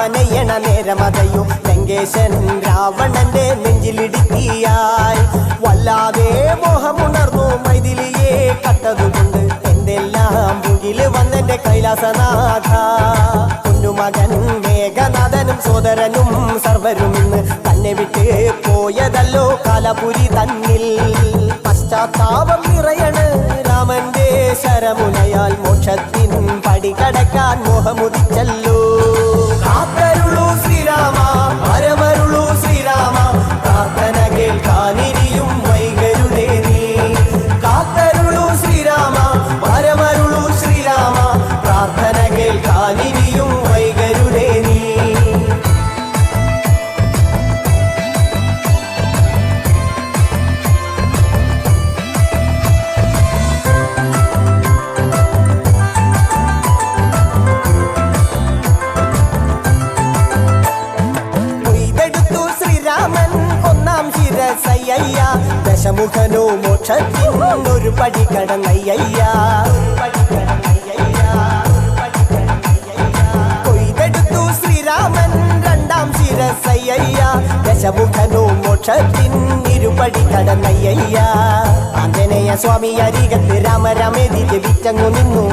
രാമനയ്യണ നേരമതയോ ലങ്കേശൻ രാവണന്റെ നെഞ്ചിലിടുക്കിയായി വല്ലാതെ മോഹമുണർന്നു മൈഥിലിയെ കട്ടതുകൊണ്ട് എന്തെല്ലാം മുകില് വന്നെന്റെ കൈലാസനാഥ പൊന്നുമകൻ മേഘനാഥനും സോദരനും സർവരും ഇന്ന് തന്നെ വിട്ട് പോയതല്ലോ കാലപുരി തന്നിൽ പശ്ചാത്താപം നിറയണ് രാമന്റെ ശരമുനയാൽ മോക്ഷത്തിൻ പടി കടക്കാൻ മോഹമുദിച്ചല്ലോ കാത്തരുളൂ ശ്രീരാമ പരമരുളൂ ശ്രീരാമ പ്രാർത്ഥന കേൾക്കാനിരിയും വൈകരുതേ നീ കാത്തരുളൂ ശ്രീരാമ പരമരുളൂ ശ്രീരാമ പ്രാർത്ഥന കേൾക്കാനിരിയും വൈകരുതേ നീ ദശമുഖനോ മോക്ഷത്തിനൊരു പടി കടന്നയ്യ കൊയ്തെടുത്തു ശ്രീരാമൻ രണ്ടാം ശിരസയ്യ ദശമുഖനോ മോക്ഷത്തിനിരുപടി കടന്നയ്യ ആഞ്ജനേയ സ്വാമി അരികത്ത് രാമരമേതി ജപിച്ചങ്ങു നിന്നു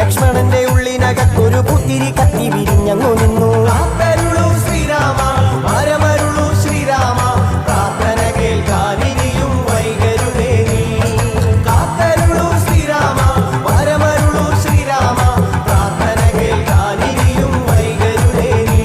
ലക്ഷ്മണന്റെ ഉള്ളിനകത്തൊരു പുത്തിരി കത്തി വിരിഞ്ഞങ്ങു നിന്നു ശ്രീരാമ പരമരുളൂ ശ്രീരാമ പ്രാർത്ഥന കേൾക്കാനിരിയും വൈകരുതേ നീ കാത്തരുളൂ ശ്രീരാമ പരമരുളൂ ശ്രീരാമ പ്രാർത്ഥന കേൾക്കാനിരിയും വൈകരുതേ നീ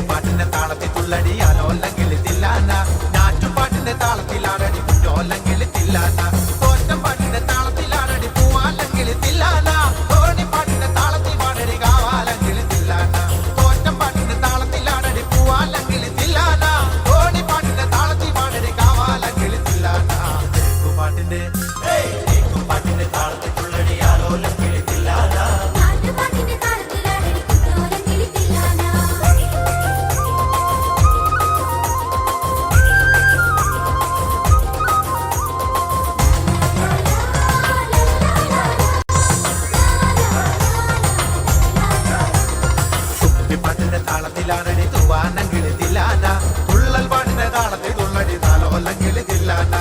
പാട്ടിന്റെ താളത്തിൽ തുള്ളടി ആലോല്ലെങ്കിൽ തില്ലാന ഞാറ്റുപാട്ടിന്റെ താളത്തിലാണടി കുറ്റോല്ലെങ്കിൽ തില്ലാന തോറ്റം പാട്ടിന്റെ താളത്തിലാണടി പൂവാല്ലെങ്കിൽ തില്ലാന തോണി പാട്ടിന്റെ താളത്തിൽ പാടടി കാവാല്ലെങ്കിൽ തില്ലാന തോറ്റം പാട്ടിന്റെ താളത്തിലാണടി പൂവാല്ലെങ്കിൽ തില്ലാന തോണി പാട്ടിന്റെ താളത്തിൽ പാടടി കാവാല്ലെങ്കിൽ തില്ലാന പാട്ടിന്റെ താളത്തിൽ തുള്ളടി ആലോല്ലെങ്കിൽ തില്ലാന പാട്ടിന്റെ താളത്തിലാണടി തൂവാനെങ്കിൽ തില്ലാന തുള്ളൽ പാട്ടിന്റെ താളത്തിൽ തുള്ളടി താലോല്ലെങ്കിൽ തില്ലാന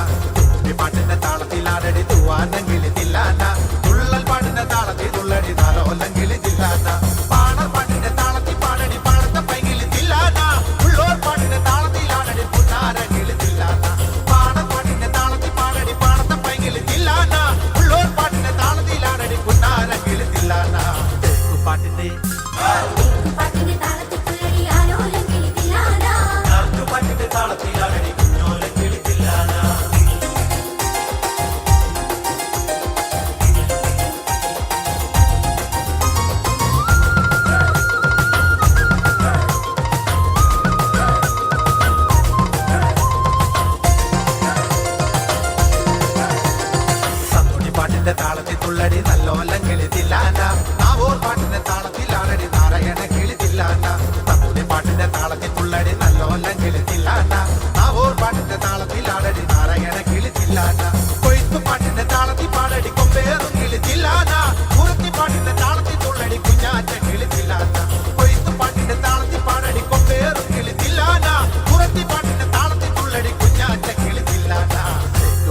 പാട്ടിന്റെ താളത്തിലാണടി തൂവാനെങ്കിൽ തില്ലാന തുള്ളൽ പാട്ടിന്റെ താളത്തിൽ തുള്ളടി താലോല്ലെങ്കിൽ തില്ലാന പാണർ പാട്ടിന്റെ താളത്തിൽ പാടടി പാടത്തെ പൈകിൽ തില്ലാന ഉള്ളോർ പാട്ടിന്റെ താളത്തിലാണടി പുന്നാരെങ്കിൽ തില്ലാന പാണർ പാട്ടിന്റെ താളത്തിൽ പാടടി പാടത്തെ പൈകിൽ തില്ലാന ഉള്ളോർ പാട്ടിന്റെ താളത്തിലാണടി പുന്നാരെങ്കിൽ തില്ലാന പാട്ടിന്റെ പാട്ടിന്റെ താളത്തിൽ തുള്ളടി നല്ലോല്ലെങ്കിൽ തില്ലാന നാവോർ പാട്ടിന്റെ താളത്തിലാണടി നാരായണ കിളി തില്ലാന തമ്മുടി പാട്ടിന്റെ താളത്തിൽ തുള്ളടി നല്ലോല്ലെങ്കിൽ തില്ലാന നാവോർ പാട്ടിന്റെ താളത്തിലാണടി നാരായണ കിളി തില്ലാന കൊയ്ത്തു പാട്ടിന്റെ താളത്തിൽ പാടടി കൊമ്പേറും കിളി തില്ലാന കുറുത്തി പാട്ടിന്റെ താളത്തിൽ തുള്ളടി കുഞ്ഞാറ്റ കിളി തില്ലാന കൊയ്ത്തു പാട്ടിന്റെ താളത്തിൽ പാടടി കൊമ്പേറും കിളി തില്ലാന കുറുത്തി പാട്ടിന്റെ താളത്തിൽ തുള്ളടി കുഞ്ഞാറ്റ കിളി തില്ലാന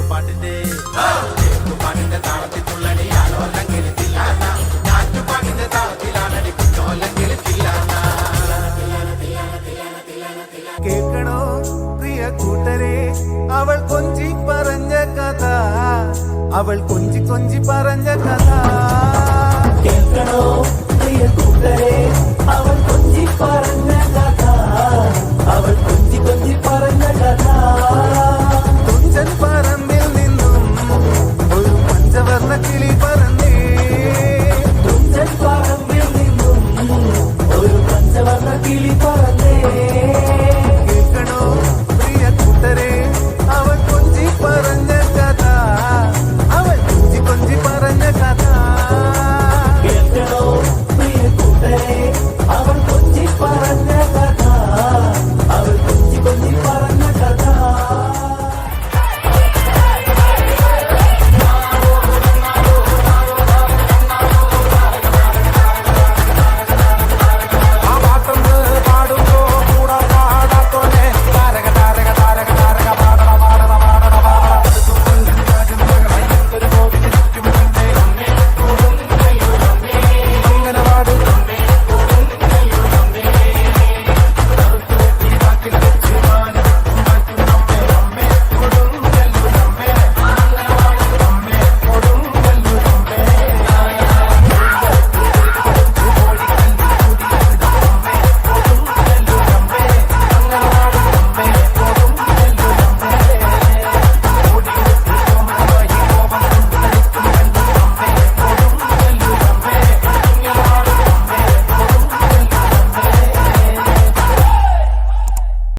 പാട്ടിന്റെ പാട്ടിന്റെ താളത്തിൽ തുള്ളടി ആലോല്ലെങ്കിൽ തില്ലാന ഞാറ്റുപാട്ടിന്റെ താളത്തിലാണടി കുഞ്ഞോല്ലെങ്കിൽ തില്ലാന കേൾക്കണോ പ്രിയ കൂട്ടരെ അവൾ കൊഞ്ചി പറഞ്ഞ കഥ അവൾ കൊഞ്ചി കൊഞ്ചി പറഞ്ഞ കഥ കേൾക്കണോ പ്രിയ കൂട്ടരെ അവൾ കൊഞ്ചി പറഞ്ഞ കഥ അവൾ